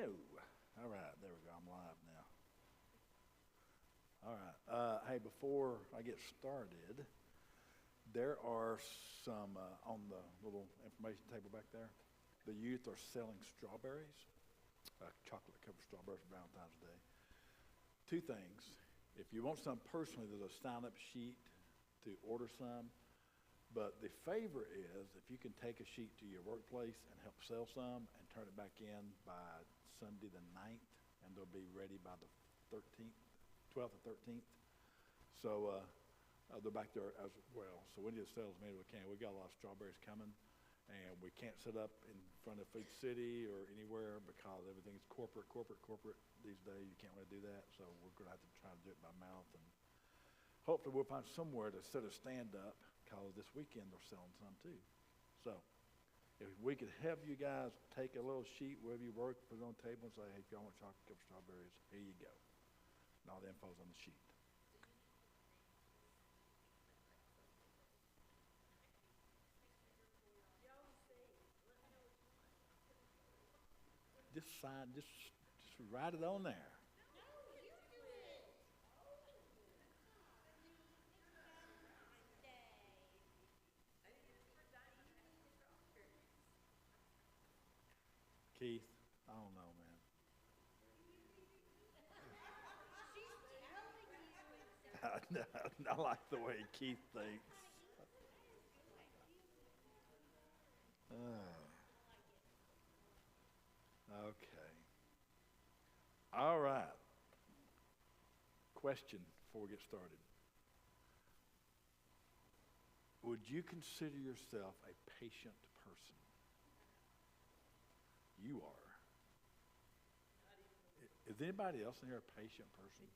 No. All right, there we go. I'm live now. All right. Hey, before I get started, there are some on the little information table back there. The youth are selling strawberries, chocolate-covered strawberries for Valentine's Day. Two things. If you want some personally, there's a sign-up sheet to order some. But the favor is if you can take a sheet to your workplace and help sell some and turn it back in by Sunday the 9th, and they'll be ready by the 13th, 12th or 13th. So they're back there as well. So we need to sell as many as we can. We've got a lot of strawberries coming, and we can't set up in front of Food City or anywhere because everything's corporate these days. You can't really do that. So we're going to have to try to do it by mouth. And hopefully we'll find somewhere to set a stand up because this weekend they're selling some too. So if we could have you guys take a little sheet wherever you work, put it on the table and say, hey, if y'all want chocolate covered strawberries, here you go. And all the info's on the sheet. Just write it on there. Keith, I don't know, man. I like the way Keith thinks. Okay. All right. Question before we get started. Would you consider yourself a patient person? You are. Is anybody else in here a patient person?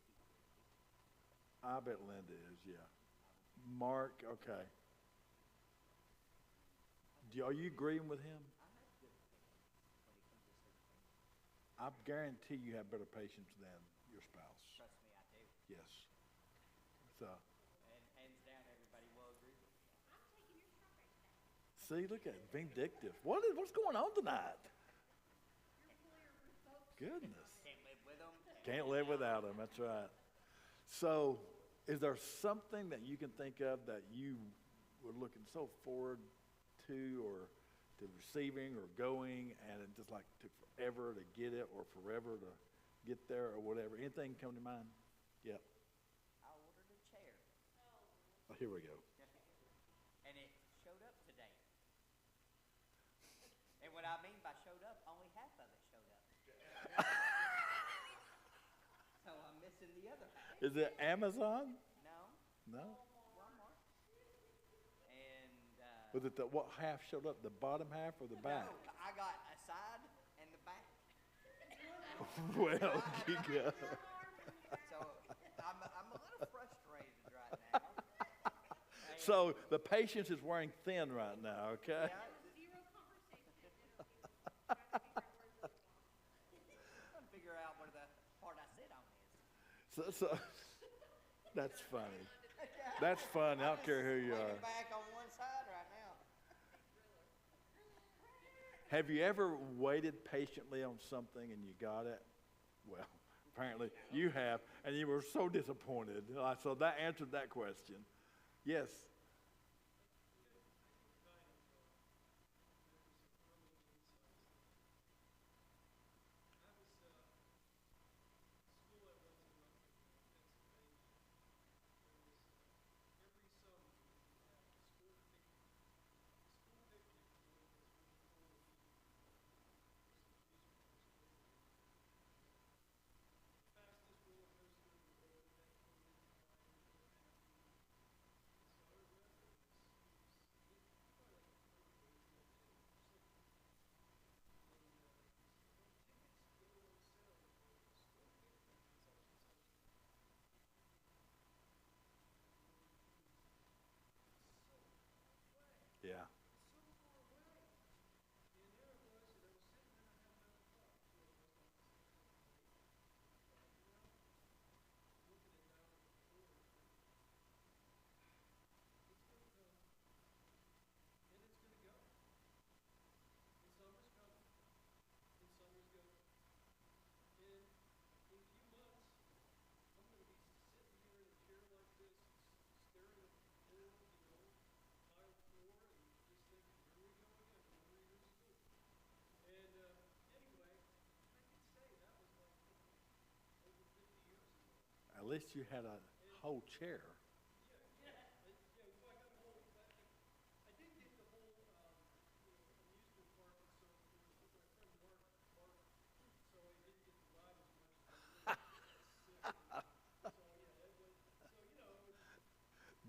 I bet Linda is, yeah. Mark, okay. Are you agreeing with him? I guarantee you have better patience than your spouse. Trust me, I do. Yes. So. And hands down, everybody will agree with me. See, look at it, vindictive. What's going on tonight? Goodness. Can't live with them. Can't live without them. That's right. So, is there something that you can think of that you were looking so forward to, or to receiving, or going, and it just like took forever to get it, or forever to get there, or whatever? Anything come to mind? Yep. I ordered a chair. Oh, here we go. And it showed up today. And what I mean by showed up, only half of it showed up. So I'm missing the other half. Is it Amazon? No. No. Walmart. And Was it what half showed up? The bottom half or the back? no, I got a side and the back. Well, you go. So I'm a little frustrated right now. So the patience is wearing thin right now, okay? Yeah, trying to figure out where the part I sit on is. So that's funny. That's funny. I don't care who you Leaning are. back on one side right now. Have you ever waited patiently on something and you got it? Well, apparently you have, and you were so disappointed. So that answered that question. Yes. Yeah. least you had a whole chair.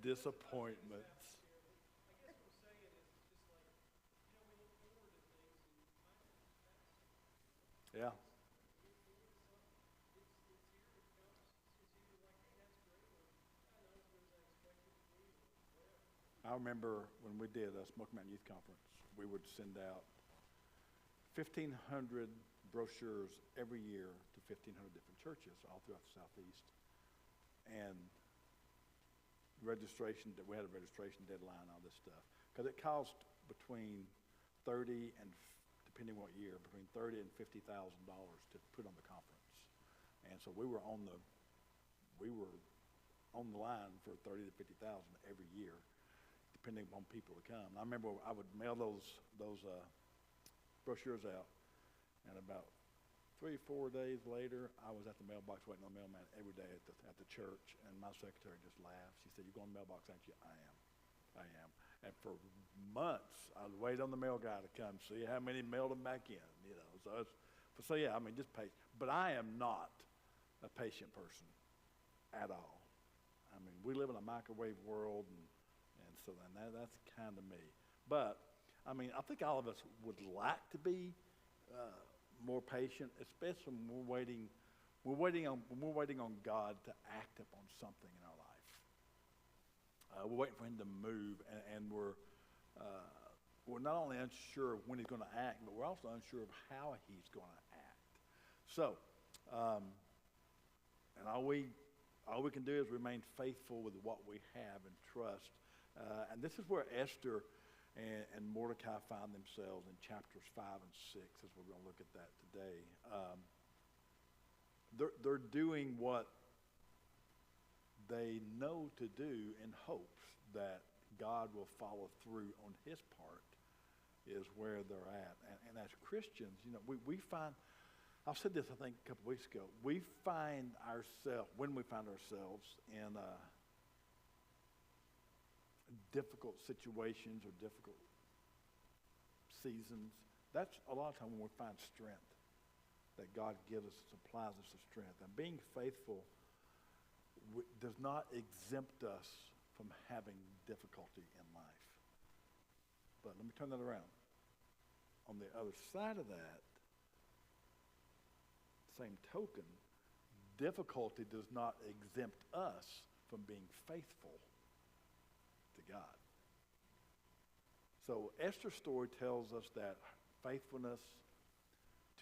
Disappointments. Yeah. I remember when we did a Smoky Mountain Youth Conference, we would send out 1,500 brochures every year to 1,500 different churches all throughout the Southeast. And registration, we had a registration deadline, all this stuff. Because it cost between 30 and, depending what year, between 30 and $50,000 to put on the conference. And so we were on the line for 30 to 50,000 every year, depending on people to come. And I remember I would mail those brochures out, and about 3 or 4 days later, I was at the mailbox waiting on the mailman every day at the church, and my secretary just laughed. She said, "You going to the mailbox, ain't you?" I am. And for months, I'd wait on the mail guy to come see how many mailed them back in, So yeah, I mean, just patient. But I am not a patient person at all. I mean, we live in a microwave world, and so then that's kind of me. But I mean, I think all of us would like to be more patient, especially when we're waiting on God to act upon something in our life. We're waiting for Him to move, and we're not only unsure of when He's going to act, but we're also unsure of how He's going to act. So, and all we can do is remain faithful with what we have and trust. And this is where Esther and Mordecai find themselves in chapters 5 and 6, as we're going to look at that today. They're doing what they know to do in hopes that God will follow through on His part, is where they're at. And as Christians, we find, I've said this I think a couple weeks ago, when we find ourselves in difficult situations or difficult seasons, that's a lot of time when we find strength that God gives us, supplies us with strength. And being faithful does not exempt us from having difficulty in life. But let me turn that around. On the other side of that, same token, difficulty does not exempt us from being faithful to God. So Esther's story tells us that faithfulness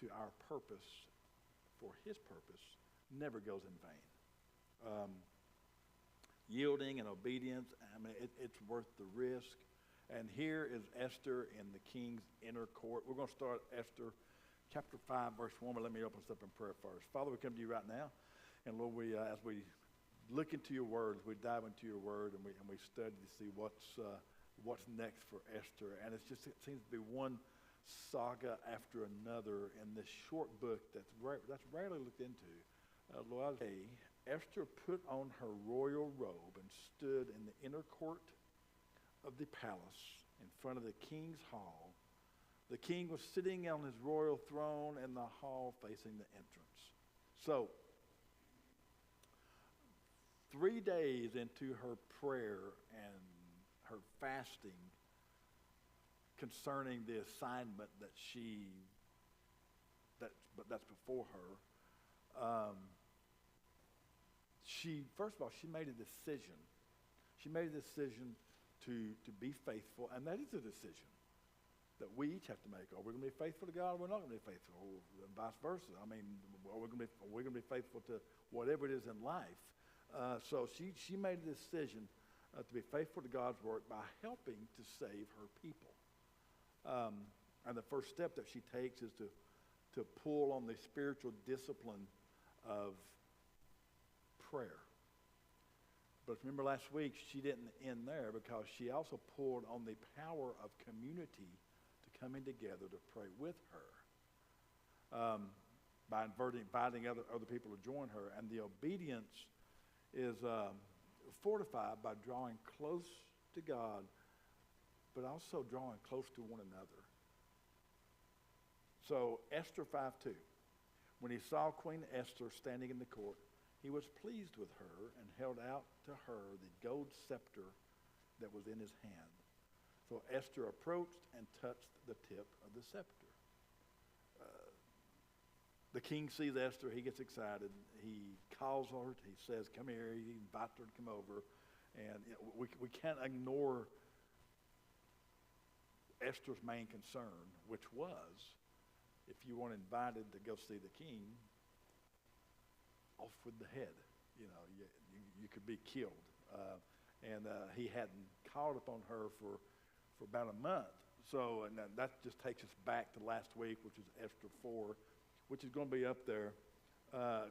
to our purpose, for His purpose, never goes in vain. Yielding and obedience, I mean, it's worth the risk. And here is Esther in the king's inner court. We're going to start Esther chapter 5, verse 1, but let me open us up in prayer first. Father, we come to you right now, and Lord, as we look into your word, as we dive into your word, and we study to see what's next for Esther. And it seems to be one saga after another in this short book that's rarely looked into. Lord, Esther put on her royal robe and stood in the inner court of the palace in front of the king's hall. The king was sitting on his royal throne in the hall facing the entrance. So, 3 days into her prayer and her fasting concerning the assignment that's before her, first of all, she made a decision. She made a decision to be faithful, and that is a decision that we each have to make. Are we going to be faithful to God, or we're not going to be faithful, or vice versa? I mean, are we going to be faithful to whatever it is in life? So she made a decision to be faithful to God's work by helping to save her people. And the first step that she takes is to pull on the spiritual discipline of prayer. But remember last week, she didn't end there, because she also pulled on the power of community to coming together to pray with her, by inviting other people to join her. And the obedience is fortified by drawing close to God, but also drawing close to one another. So Esther 5:2. When he saw Queen Esther standing in the court, he was pleased with her and held out to her the gold scepter that was in his hand. So Esther approached and touched the tip of the scepter. The king sees Esther. He gets excited. He calls her. He says, come here. He invites her to come over. And we can't ignore Esther's main concern, which was, if you weren't invited to go see the king, off with the head. You know, you could be killed. And he hadn't called upon her for about a month. So and that just takes us back to last week, which is Esther 4, which is going to be up there,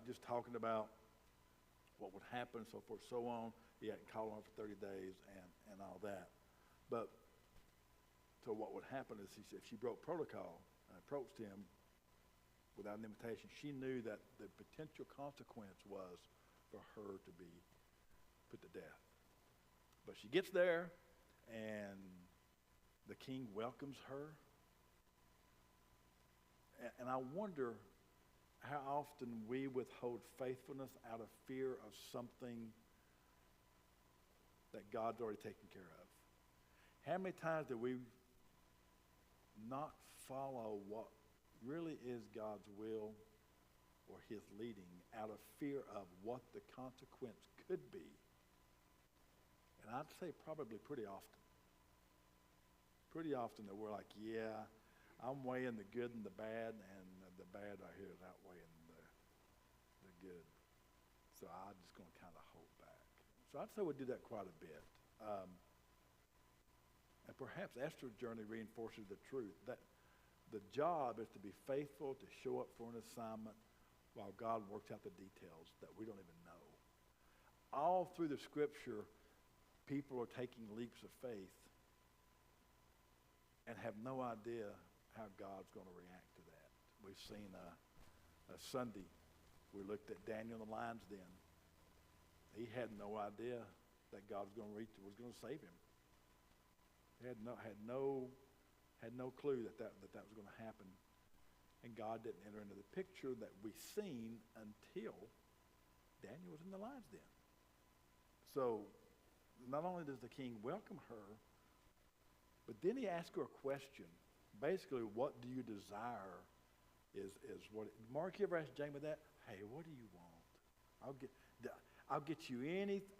just talking about what would happen, so forth, so on. He hadn't called on her for 30 days and all that. But so what would happen is if she broke protocol and approached him without an invitation, she knew that the potential consequence was for her to be put to death. But she gets there, and the king welcomes her. And I wonder how often we withhold faithfulness out of fear of something that God's already taken care of. How many times do we not follow what really is God's will or his leading out of fear of what the consequence could be? And I'd say probably pretty often. Pretty often that we're like, yeah, I'm weighing the good and the bad, and the bad I hear is outweighing the good. So I'm just going to kind of hold back. So I'd say we do that quite a bit. And perhaps Esther's journey reinforces the truth that the job is to be faithful, to show up for an assignment while God works out the details that we don't even know. All through the scripture, people are taking leaps of faith and have no idea how God's going to react to that. We've seen a Sunday, we looked at Daniel in the lion's den. He had no idea that God was going to save him. He had no clue that was going to happen. And God didn't enter into the picture that we've seen until Daniel was in the lion's den. So not only does the king welcome her, but then he asks her a question. Basically, what do you desire is what. Mark, you ever asked Jamie that? Hey, what do you want? I'll get you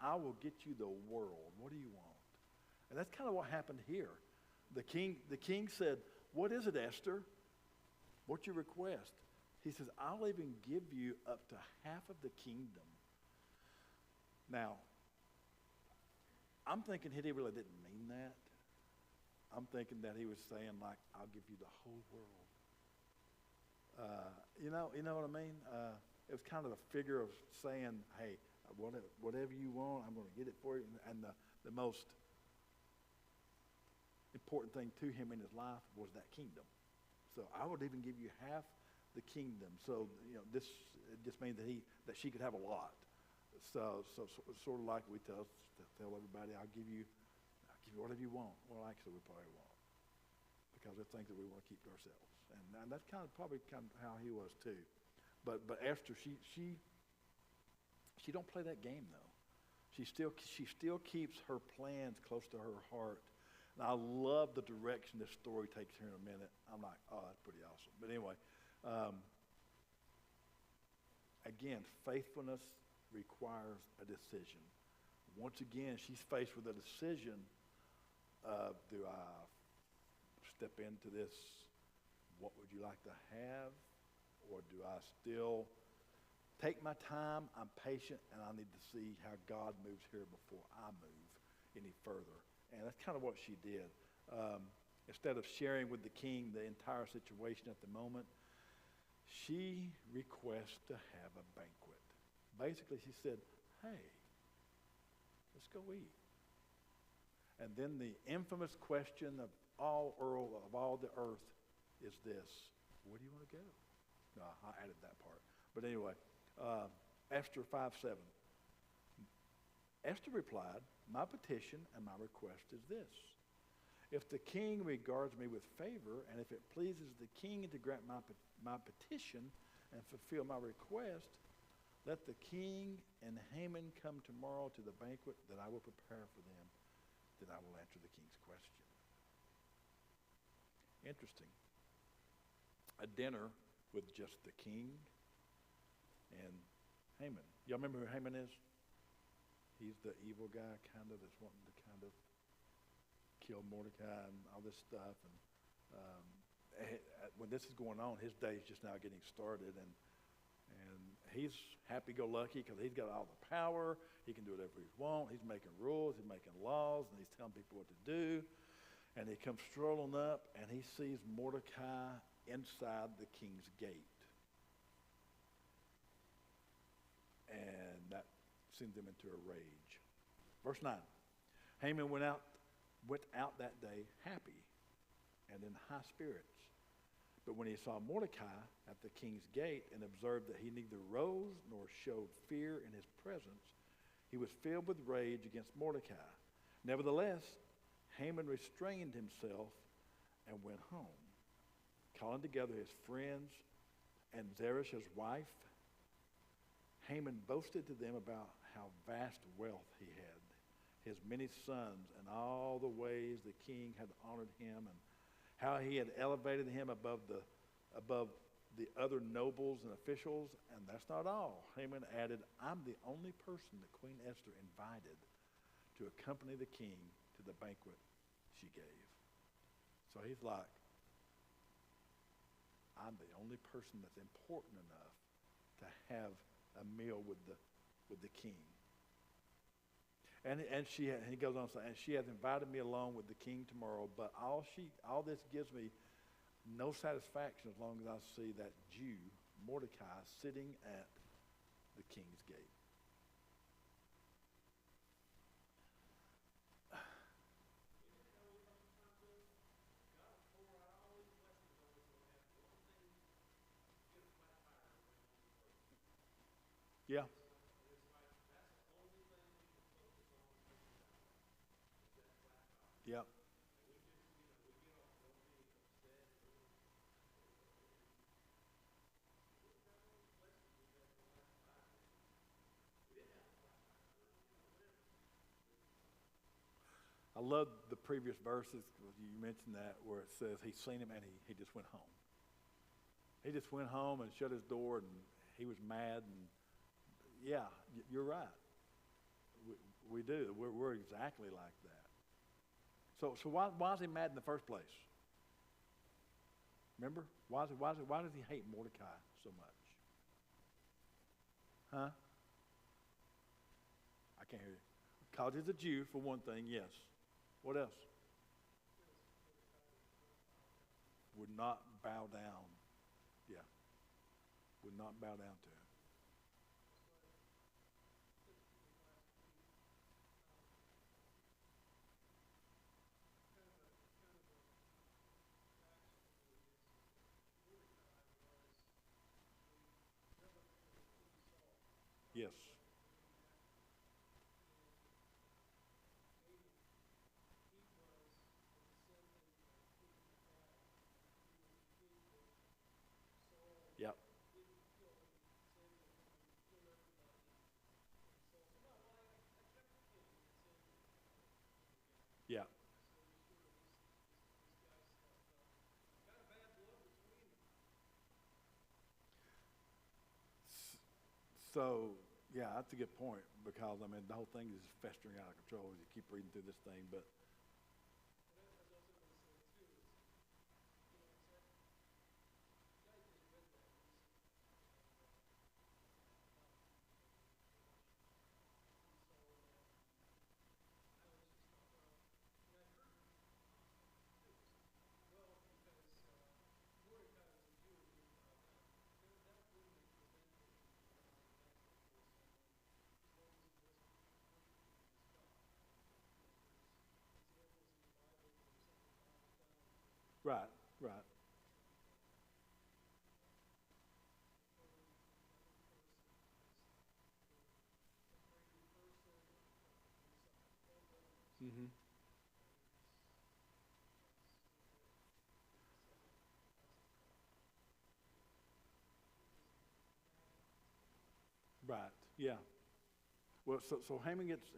I will get you the world. What do you want? And that's kind of what happened here. The king said, what is it, Esther? What's your request? He says, I'll even give you up to half of the kingdom. Now, I'm thinking he really didn't mean that. I'm thinking that he was saying, like, I'll give you the whole world. You know what I mean? It was kind of a figure of saying, hey, whatever you want, I'm going to get it for you. And the most important thing to him in his life was that kingdom. So I would even give you half the kingdom. So this just means that she could have a lot. So sort of like we tell everybody, I'll give you whatever you want. Well, actually, we probably won't, because they're things that we want to keep to ourselves. And that's probably how he was too. But Esther, she don't play that game though. She still keeps her plans close to her heart. And I love the direction this story takes here in a minute. I'm like, oh, that's pretty awesome. But anyway, again, faithfulness requires a decision. Once again, she's faced with a decision of, do I step into this, what would you like to have? Or do I still take my time, I'm patient, and I need to see how God moves here before I move any further. And that's kind of what she did. Instead of sharing with the king the entire situation at the moment, she requests to have a banquet. Basically, she said, hey, let's go eat. And then the infamous question of all the earth is this: where do you want to go? No, I added that part. But anyway, Esther 5:7. Esther replied, "My petition and my request is this. If the king regards me with favor, and if it pleases the king to grant my petition and fulfill my request, let the king and Haman come tomorrow to the banquet that I will prepare for them. Then I will answer the king's question." Interesting. A dinner with just the king and Haman. Y'all remember who Haman is? He's the evil guy, kind of, that's wanting to kind of kill Mordecai and all this stuff. And when this is going on, his day is just now getting started, and he's happy-go-lucky because he's got all the power. He can do whatever he wants. He's making rules. He's making laws, and he's telling people what to do. And he comes strolling up, and he sees Mordecai inside the king's gate. And that sends him into a rage. Verse 9. Haman went out that day happy and in high spirits. But when he saw Mordecai at the king's gate and observed that he neither rose nor showed fear in his presence, he was filled with rage against Mordecai. Nevertheless, Haman restrained himself and went home. Calling together his friends and Zeresh's wife, Haman boasted to them about how vast wealth he had, his many sons, and all the ways the king had honored him, and how he had elevated him above the other nobles and officials. And that's not all. Haman added, "I'm the only person that Queen Esther invited to accompany the king to the banquet she gave." So he's like, I'm the only person that's important enough to have a meal with the king. And he goes on saying, "And she has invited me along with the king tomorrow, but all this gives me no satisfaction as long as I see that Jew, Mordecai, sitting at the king's gate." Yeah. Yeah. I love the previous verses. You mentioned that where it says he's seen him and he just went home. He just went home and shut his door, and he was mad. And yeah, you're right. We do. We're exactly like that. So why is he mad in the first place? Remember? Why does he hate Mordecai so much? Huh? I can't hear you. Because he's a Jew, for one thing, yes. What else? Would not bow down. Yeah. Would not bow down to him. Yes. Yep. Yeah. So, yeah, that's a good point because, I mean, the whole thing is festering out of control as you keep reading through this thing. But right, right. Mm-hmm. Right. Yeah. Well, so Haman gets,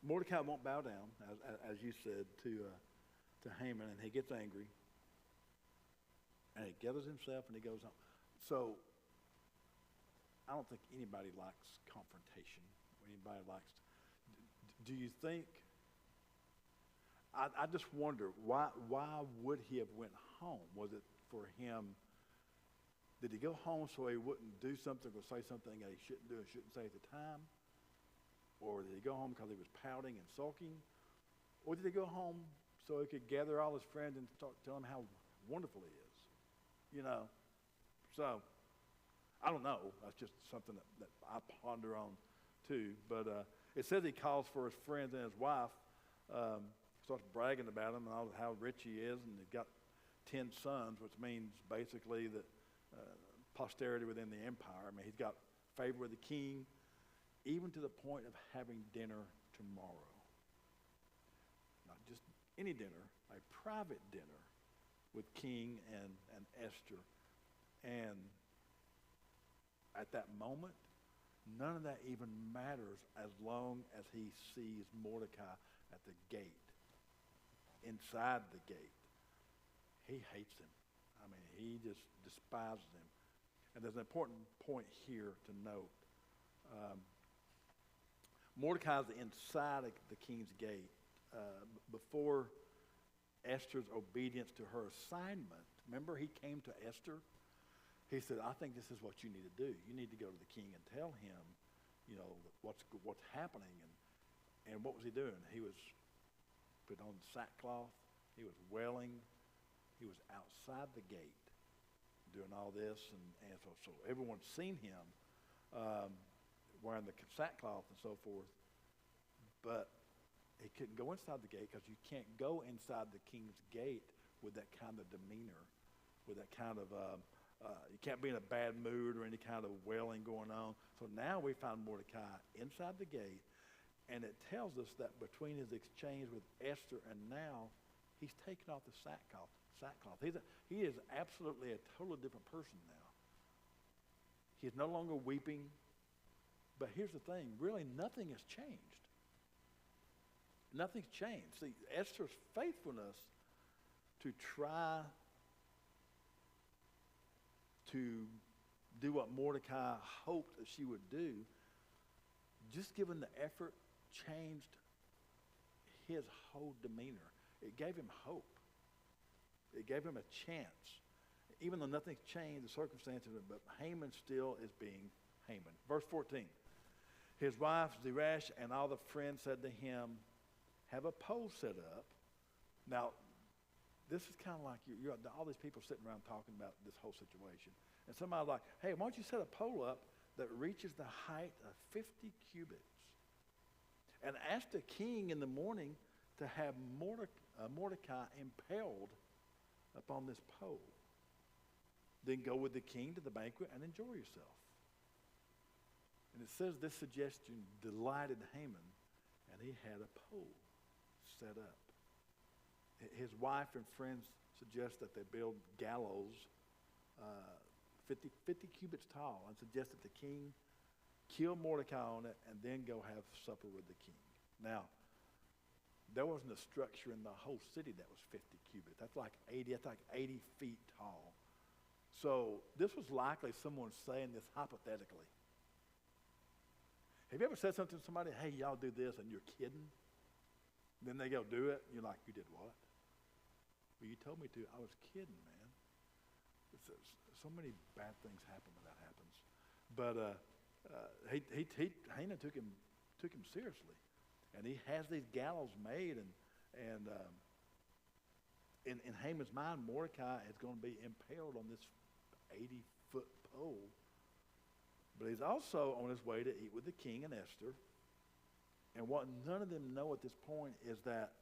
Mordecai won't bow down, as you said, to Haman, and he gets angry, and he gathers himself, and he goes home. So I don't think anybody likes confrontation. Anybody likes. Do you think? I just wonder why would he have went home? Was it for him? Did he go home so he wouldn't do something or say something that he shouldn't do and shouldn't say at the time? Or did he go home because he was pouting and sulking? Or did he go home so he could gather all his friends and tell them how wonderful he is? So I don't know. That's just something that I ponder on too. But it says he calls for his friends and his wife, starts bragging about him and how rich he is, and he's got 10 sons, which means basically that posterity within the empire. I mean, he's got favor with the king, even to the point of having dinner tomorrow. Not just any dinner, a private dinner with King and Esther. And at that moment, none of that even matters as long as he sees Mordecai at the gate, inside the gate. He hates him. I mean, he just despises him. And there's an important point here to note. Mordecai's inside of the king's gate. Before Esther's obedience to her assignment, remember he came to Esther? He said, I think this is what you need to do. You need to go to the king and tell him, what's happening. And what was he doing? He was put on sackcloth. He was wailing. He was outside the gate doing all this. And so everyone's seen him wearing the sackcloth and so forth. But he couldn't go inside the gate because you can't go inside the king's gate with that kind of demeanor, with that kind of, you can't be in a bad mood or any kind of wailing going on. So now we find Mordecai inside the gate, and it tells us that between his exchange with Esther and now, he's taken off the sackcloth. He is absolutely a totally different person now. He's no longer weeping. But here's the thing, really nothing has changed. Nothing's changed. See, Esther's faithfulness to try to do what Mordecai hoped that she would do, just given the effort, changed his whole demeanor. It gave him hope. It gave him a chance. Even though nothing's changed, the circumstances, but Haman still is being Haman. Verse 14. His wife Zeresh and all the friends said to him, have a pole set up. Now, this is kind of like you're all these people sitting around talking about this whole situation. And somebody's like, hey, why don't you set a pole up that reaches the height of 50 cubits? And ask the king in the morning to have Mordecai impaled upon this pole. Then go with the king to the banquet and enjoy yourself. And it says this suggestion delighted Haman, and he had a pole set up. His wife and friends suggest that they build gallows 50 cubits tall and suggest that the king kill Mordecai on it and then go have supper with the king. Now, there wasn't a structure in the whole city that was 50 cubits. That's like 80 feet tall. So this was likely someone saying this hypothetically. Have you ever said something to somebody, hey, y'all do this, and you're kidding? Then they go do it, and you're like, you did what? Well, you told me to. I was kidding, man. So many bad things happen when that happens. But Haman took him seriously. And he has these gallows made, and in Haman's mind, Mordecai is going to be impaled on this 80-foot pole. But he's also on his way to eat with the king and Esther. And what none of them know at this point is that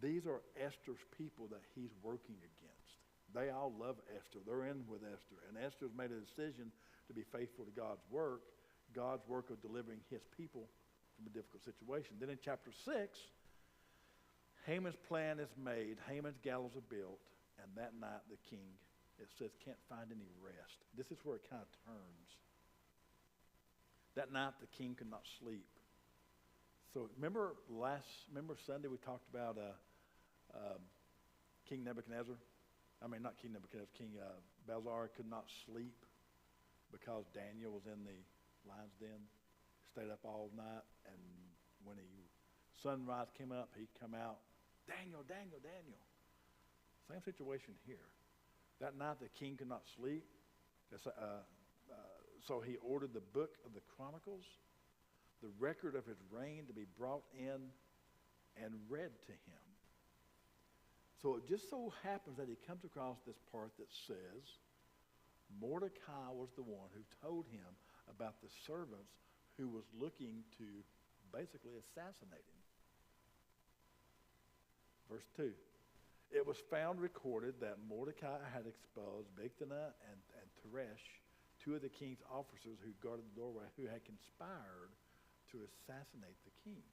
these are Esther's people that he's working against. They all love Esther. They're in with Esther. And Esther's made a decision to be faithful to God's work of delivering his people from a difficult situation. Then in chapter 6, Haman's plan is made. Haman's gallows are built. And that night the king, it says, can't find any rest. This is where it kind of turns. That night the king could not sleep. So remember Sunday we talked about King Nebuchadnezzar? Not King Nebuchadnezzar, King Belshazzar could not sleep because Daniel was in the lion's den. Stayed up all night, and when sunrise came up, he'd come out, Daniel, Daniel, Daniel. Same situation here. That night the king could not sleep, so he ordered the book of the Chronicles, the record of his reign, to be brought in and read to him. So it just so happens that he comes across this part that says Mordecai was the one who told him about the servants who was looking to basically assassinate him. Verse 2. It was found recorded that Mordecai had exposed Bigthana and Teresh, two of the king's officers who guarded the doorway, who had conspired to assassinate the king.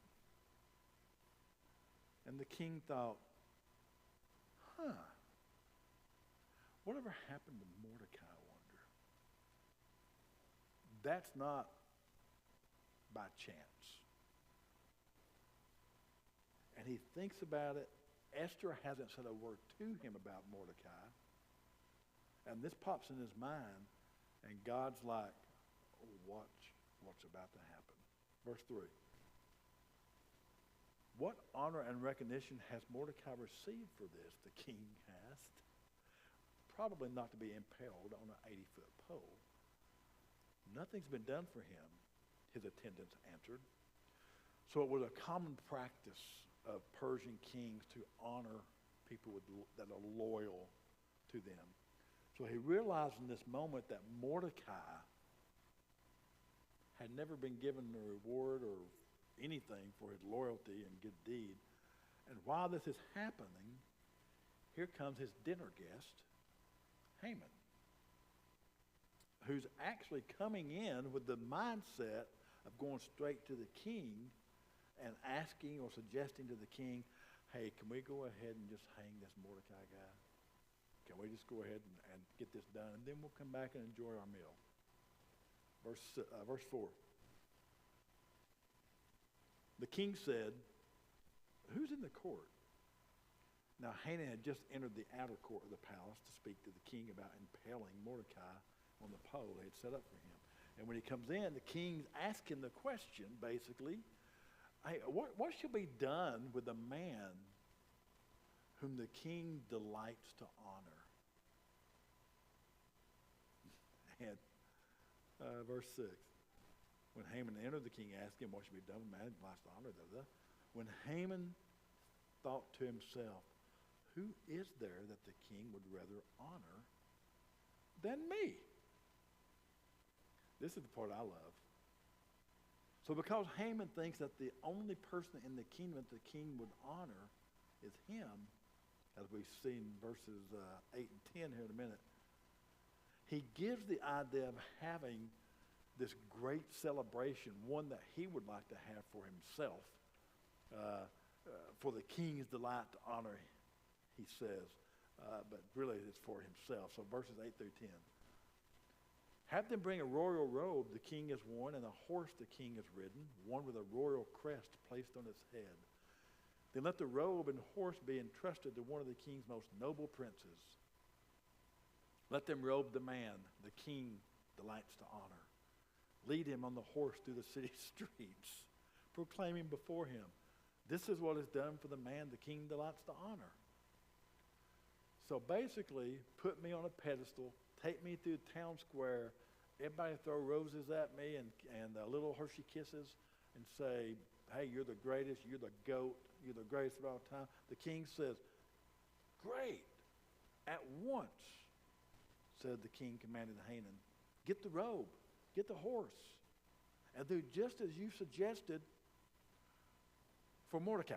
And the king thought, whatever happened to Mordecai, I wonder? That's not by chance. And he thinks about it. Esther hasn't said a word to him about Mordecai. And this pops in his mind, and God's like, watch what's about to happen. Verse 3. What honor and recognition has Mordecai received for this? The king asked. Probably not to be impaled on an 80-foot pole. Nothing's been done for him, his attendants answered. So it was a common practice of Persian kings to honor people that are loyal to them. So he realized in this moment that Mordecai had never been given a reward or anything for his loyalty and good deed. And while this is happening, here comes his dinner guest, Haman, who's actually coming in with the mindset of going straight to the king and asking or suggesting to the king, hey, can we go ahead and just hang this Mordecai guy? Can we just go ahead and get this done, and then we'll come back and enjoy our meal? Verse 4. The king said, who's in the court? Now Haman had just entered the outer court of the palace to speak to the king about impaling Mordecai on the pole they had set up for him. And when he comes in, the king's asking the question, basically, hey, what shall be done with a man whom the king delights to honor? And verse 6. When Haman entered, the king asked him, what should be done with a man who delights to honor? When Haman thought to himself, who is there that the king would rather honor than me? This is the part I love. So because Haman thinks that the only person in the kingdom that the king would honor is him, as we've seen verses 8 and 10 here in a minute, he gives the idea of having this great celebration, one that he would like to have for himself, for the king's delight to honor, he says, but really it's for himself. So verses 8 through 10. Have them bring a royal robe the king has worn, and a horse the king has ridden, one with a royal crest placed on its head. Then let the robe and horse be entrusted to one of the king's most noble princes. Let them robe the man the king delights to honor. Lead him on the horse through the city streets, proclaiming before him, this is what is done for the man the king delights to honor. So basically, put me on a pedestal, take me through town square, everybody throw roses at me and little Hershey kisses and say, hey, you're the greatest, you're the GOAT, you're the greatest of all time. The king says, great, at once, said the king, commanded Haman, get the robe, get the horse, and do just as you suggested for Mordecai.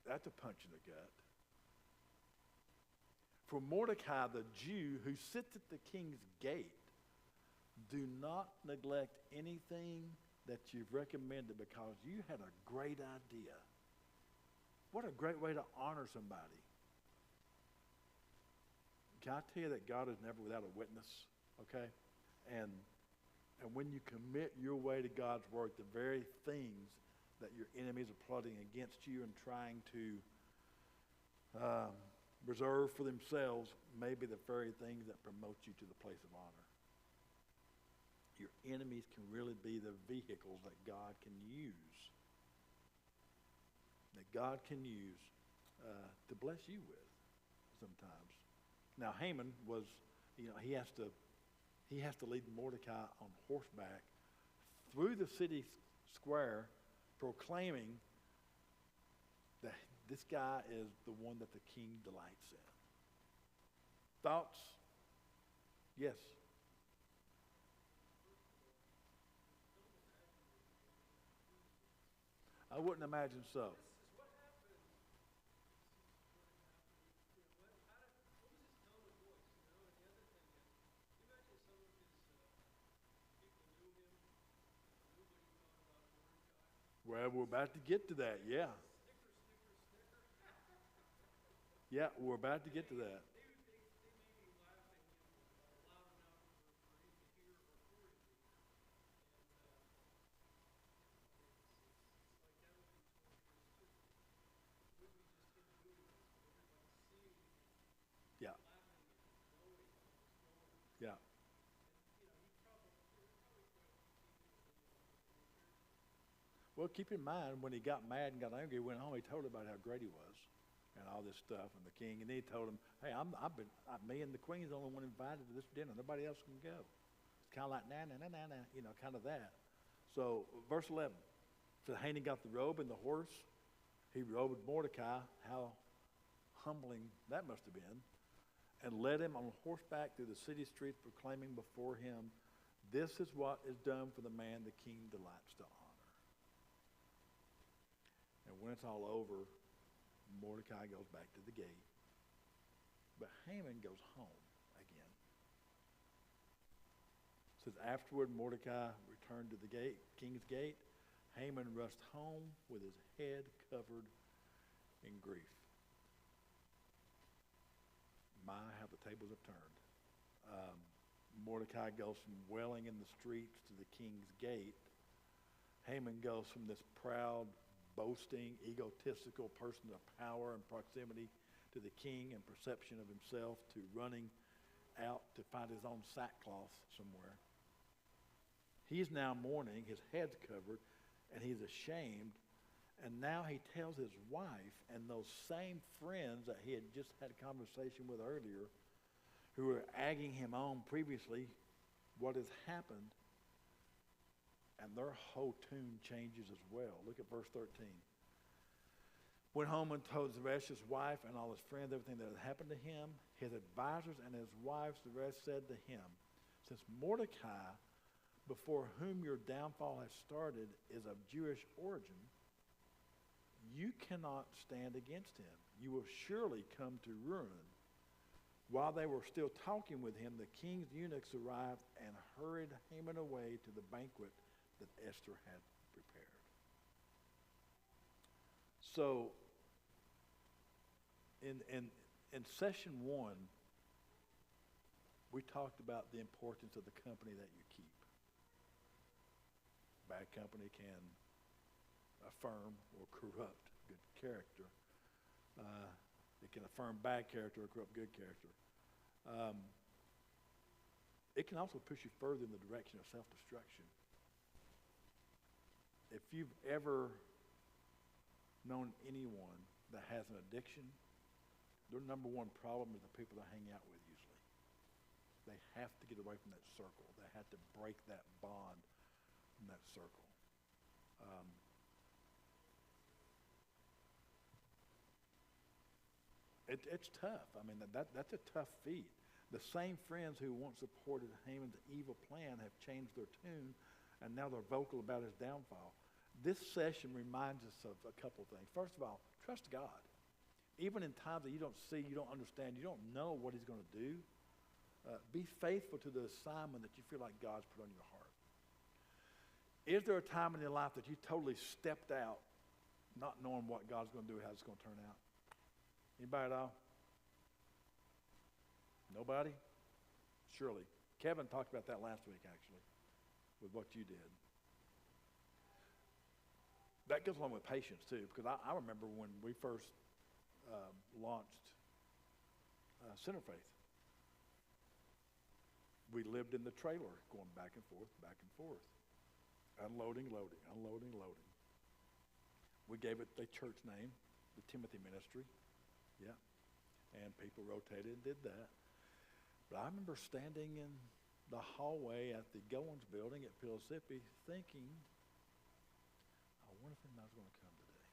That's a punch in the gut. For Mordecai, the Jew who sits at the king's gate, Do not neglect anything that you've recommended because you had a great idea. What a great way to honor somebody. Can I tell you that God is never without a witness, okay? And when you commit your way to God's work, the very things that your enemies are plotting against you and trying to reserve for themselves may be the very things that promote you to the place of honor. Your enemies can really be the vehicles that God can use. That God can use to bless you with sometimes. Now Haman was, he has to lead Mordecai on horseback through the city square proclaiming that this guy is the one that the king delights in. Thoughts? Yes. I wouldn't imagine so. Well, we're about to get to that, yeah. Yeah, we're about to get to that. Yeah. Yeah. Well, keep in mind, when he got mad and got angry, he went home, he told about how great he was and all this stuff, and the king, and then he told him, hey, me and the queen's the only one invited to this dinner. Nobody else can go. It's kind of like, nah, kind of that. So, verse 11. So Haman got the robe and the horse. He robed Mordecai. How humbling that must have been. And led him on horseback through the city streets, proclaiming before him, this is what is done for the man the king delights to honor. And when it's all over, Mordecai goes back to the gate. But Haman goes home again. It says, afterward, Mordecai returned to the king's gate. Haman rushed home with his head covered in grief. My, how the tables have turned. Mordecai goes from wailing in the streets to the king's gate. Haman goes from this proud, boasting, egotistical person of power and proximity to the king and perception of himself to running out to find his own sackcloth somewhere. He's now mourning, his head's covered, and he's ashamed. And now he tells his wife and those same friends that he had just had a conversation with earlier, who were egging him on previously, what has happened. And their whole tune changes as well. Look at verse 13. Went home and told Zeresh, his wife, and all his friends everything that had happened to him. His advisors and his wives, the rest, said to him, since Mordecai, before whom your downfall has started, is of Jewish origin, you cannot stand against him. You will surely come to ruin. While they were still talking with him, the king's eunuchs arrived and hurried Haman away to the banquet that Esther had prepared. So, in session 1, we talked about the importance of the company that you keep. Bad company can affirm or corrupt good character. It can affirm bad character or corrupt good character. It can also push you further in the direction of self-destruction. If you've ever known anyone that has an addiction, their number one problem is the people they hang out with usually. They have to get away from that circle. They have to break that bond from that circle. It's tough. I mean, that's a tough feat. The same friends who once supported Haman's evil plan have changed their tune, and now they're vocal about his downfall. This session reminds us of a couple things. First of all, trust God. Even in times that you don't see, you don't understand, you don't know what he's going to do, Be faithful to the assignment that you feel like God's put on your heart. Is there a time in your life that you totally stepped out, not knowing what God's going to do, how it's going to turn out? Anybody at all? Nobody? Surely. Kevin talked about that last week, actually, with what you did. That goes along with patience, too, because I remember when we first launched Center Faith. We lived in the trailer, going back and forth, unloading, loading, unloading, loading. We gave it the church name, the Timothy Ministry, yeah, and people rotated and did that. But I remember standing in the hallway at the Goins building at Pillsippi thinking, I wonder if anybody's going to come today.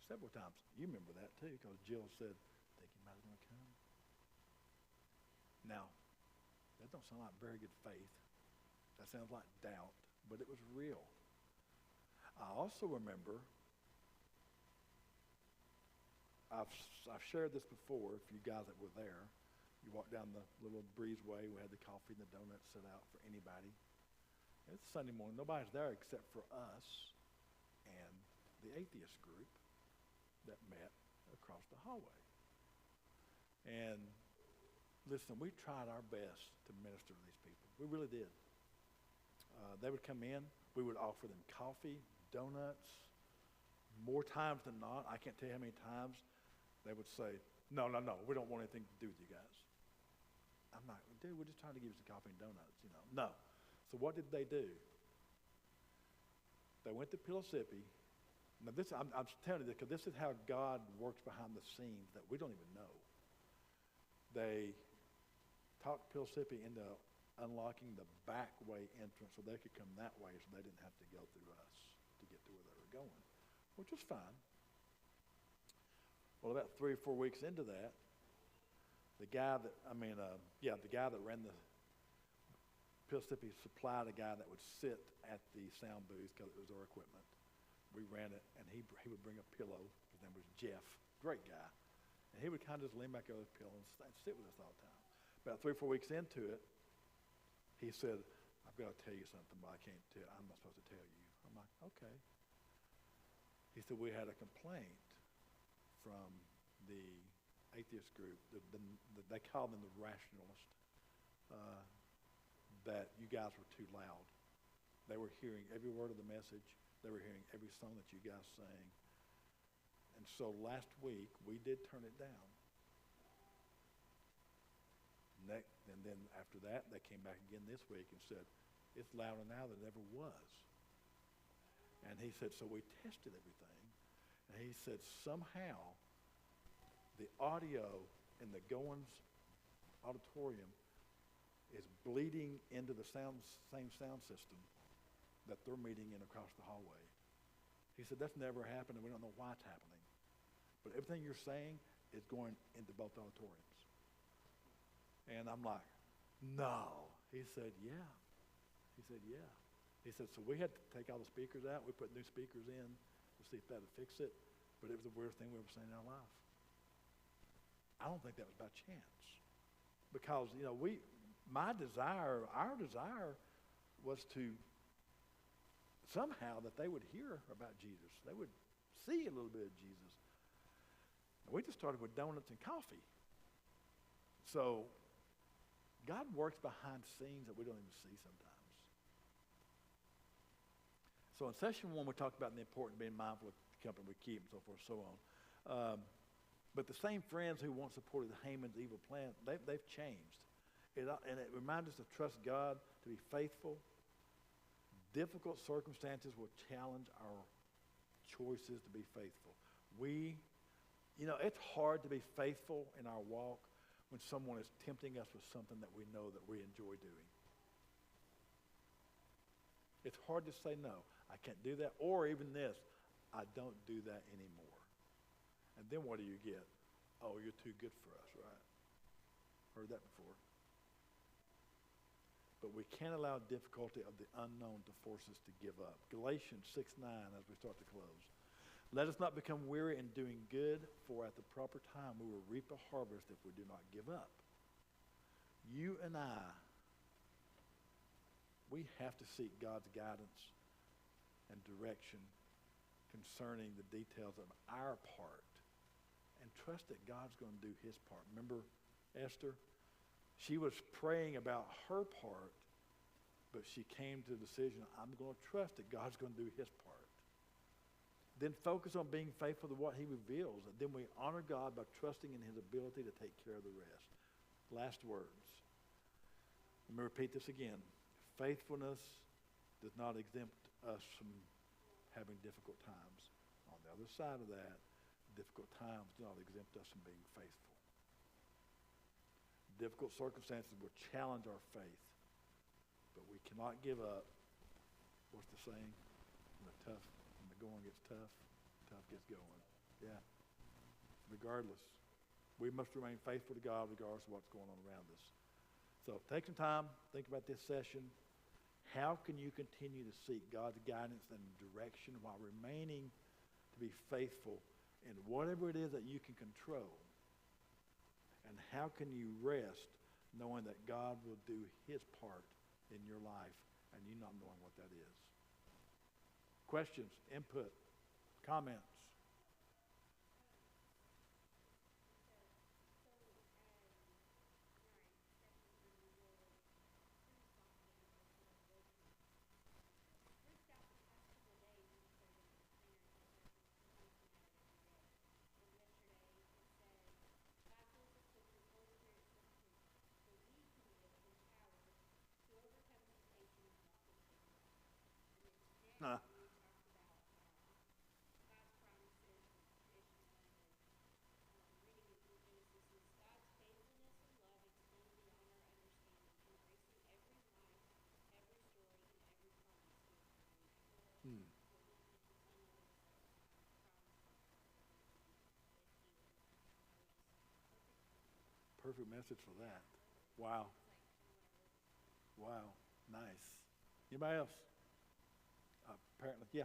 Several times. You remember that too, because Jill said, think anybody's going to come? Now, that don't sound like very good faith. That sounds like doubt, but it was real. I also remember, I've shared this before, if you guys that were there, you walk down the little breezeway, we had the coffee and the donuts set out for anybody. It's Sunday morning, nobody's there except for us and the atheist group that met across the hallway. And listen, we tried our best to minister to these people. We really did. They would come in. We would offer them coffee, donuts. More times than not, I can't tell you how many times, they would say, no, we don't want anything to do with you guys. I'm like, dude, we're just trying to give you some coffee and donuts, you know. No. So what did they do? They went to Pillsippi. Now this, I'm telling you this because this is how God works behind the scenes that we don't even know. They talked Pillsippi into unlocking the back way entrance so they could come that way so they didn't have to go through us to get to where they were going, which was fine. Well, about 3 or 4 weeks into that, the guy that ran the Pillsippi supplied a guy that would sit at the sound booth because it was our equipment. We ran it, and he would bring a pillow. His name was Jeff, great guy. And he would kind of just lean back over the pillow and sit with us all the time. About 3 or 4 weeks into it, he said, I've got to tell you something, but I can't tell. I'm not supposed to tell you. I'm like, okay. He said, we had a complaint from the atheist group, they call them the rationalist, that you guys were too loud. They were hearing every word of the message. They were hearing every song that you guys sang. And so last week, we did turn it down. And then after that, they came back again this week and said, it's louder now than it ever was. And he said, so we tested everything. And he said, somehow, the audio in the Goins auditorium is bleeding into the same sound system that they're meeting in across the hallway. He said, that's never happened, and we don't know why it's happening. But everything you're saying is going into both auditoriums. And I'm like, no. He said, yeah. He said, yeah. He said, so we had to take all the speakers out. We put new speakers in to see if that would fix it. But it was the weirdest thing we ever seen in our life. I don't think that was by chance. Because, you know, our desire was to somehow that they would hear about Jesus. They would see a little bit of Jesus. And we just started with donuts and coffee. So God works behind scenes that we don't even see sometimes. So in session 1, we talked about the importance of being mindful of the company we keep and so forth and so on. But the same friends who once supported Haman's evil plan, they've changed. And it reminds us to trust God, to be faithful. Difficult circumstances will challenge our choices to be faithful. It's hard to be faithful in our walk when someone is tempting us with something that we know that we enjoy doing. It's hard to say no. I can't do that. Or even this, I don't do that anymore. And then what do you get? Oh, you're too good for us, right? Heard that before. But we can't allow difficulty of the unknown to force us to give up. Galatians 6:9, as we start to close. Let us not become weary in doing good, for at the proper time we will reap a harvest if we do not give up. You and I, we have to seek God's guidance and direction concerning the details of our part and trust that God's going to do his part. Remember Esther? She was praying about her part, but she came to the decision, I'm going to trust that God's going to do his part. Then focus on being faithful to what he reveals. And then we honor God by trusting in his ability to take care of the rest. Last words. Let me repeat this again. Faithfulness does not exempt us from having difficult times. On the other side of that, difficult times do not exempt us from being faithful. Difficult circumstances will challenge our faith, but we cannot give up. What's the saying? When the going gets tough, tough gets going. Yeah. Regardless, we must remain faithful to God regardless of what's going on around us. So take some time, think about this session. How can you continue to seek God's guidance and direction while remaining to be faithful in whatever it is that you can control? And how can you rest knowing that God will do his part in your life and you not knowing what that is? Questions, input, comments? Huh. Hmm. Perfect message for that. Wow. Wow. Nice. Anybody else? Apparently, yeah.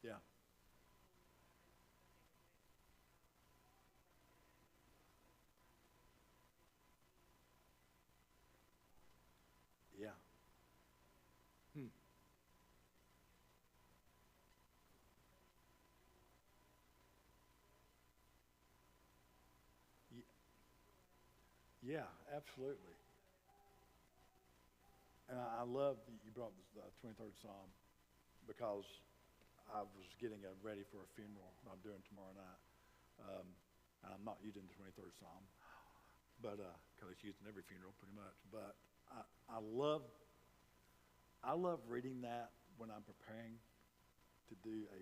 Yeah. Yeah. Hmm. Y- Yeah, absolutely. And I love that you brought this 23rd Psalm because I was getting ready for a funeral I'm doing tomorrow night. And I'm not using the 23rd Psalm, but because it's used in every funeral pretty much. But I, I love I love reading that when I'm preparing to do a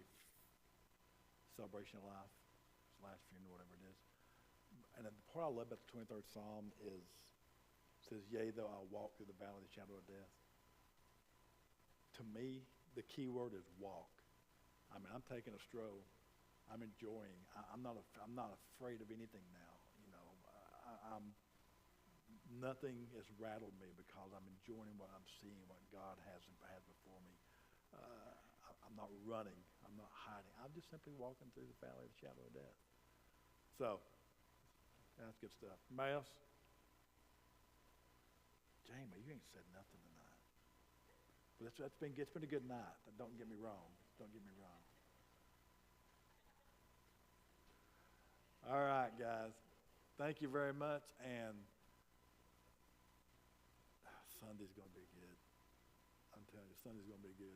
celebration of life, slash funeral, whatever it is. And the part I love about the 23rd Psalm is says, yea, though I walk through the valley of the shadow of death. To me, the key word is walk. I mean, I'm taking a stroll. I'm enjoying. I'm not afraid of anything now. You know, nothing has rattled me because I'm enjoying what I'm seeing, what God has before me. I'm not running. I'm not hiding. I'm just simply walking through the valley of the shadow of death. So, that's good stuff. Anybody else? Jamie, you ain't said nothing tonight. But it's been a good night. Don't get me wrong. Don't get me wrong. All right, guys. Thank you very much. And Sunday's going to be good. I'm telling you, Sunday's going to be good.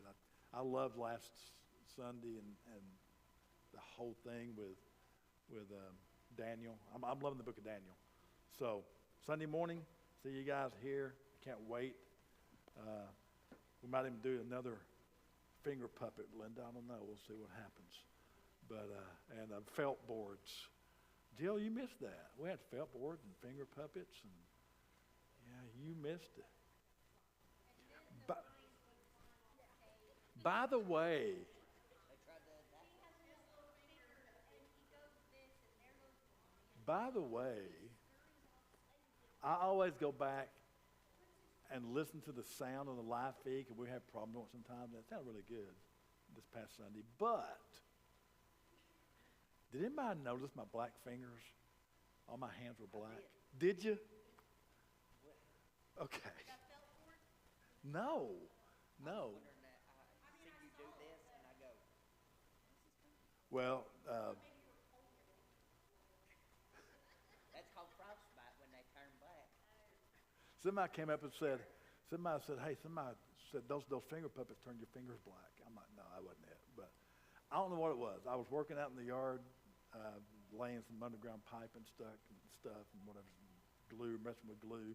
I loved last Sunday and the whole thing with Daniel. I'm loving the book of Daniel. So Sunday morning, see you guys here. Can't wait. We might even do another finger puppet, Linda. I don't know. We'll see what happens. But and felt boards. Jill, you missed that. We had felt boards and finger puppets, and yeah, you missed it. By the way, They tried to attack me. by the way, I always go back and listen to the sound on the live feed, because we have problems with it sometimes. That sounded really good this past Sunday. But did anybody notice my black fingers? All my hands were black. Did you? Okay. No. No. Wondering that I see you do this, and I go, Well, that's called frostbite when they turn black. somebody came up and said, hey, somebody said those finger puppets turn your fingers black. I'm like, no, that wasn't it. But I don't know what it was. I was working out in the yard, laying some underground pipe and stuff and whatever, glue, messing with glue.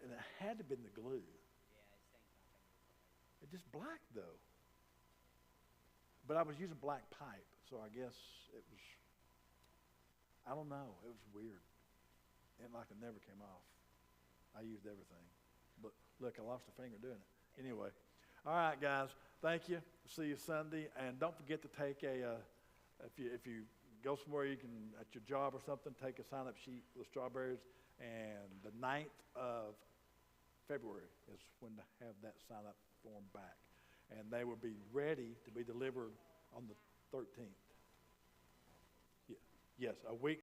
And it had to have been the glue. Yeah, it stinks my fingers. It's just black though. But I was using black pipe, so I guess it was, I don't know, it was weird. And like it never came off. I used everything. But look, I lost a finger doing it. Anyway, all right, guys, thank you. See you Sunday. And don't forget to take if you go somewhere you can, at your job or something, take a sign-up sheet for the strawberries. And the 9th of February is when to have that sign-up form back. And they will be ready to be delivered on the 13th. Yeah. Yes, a week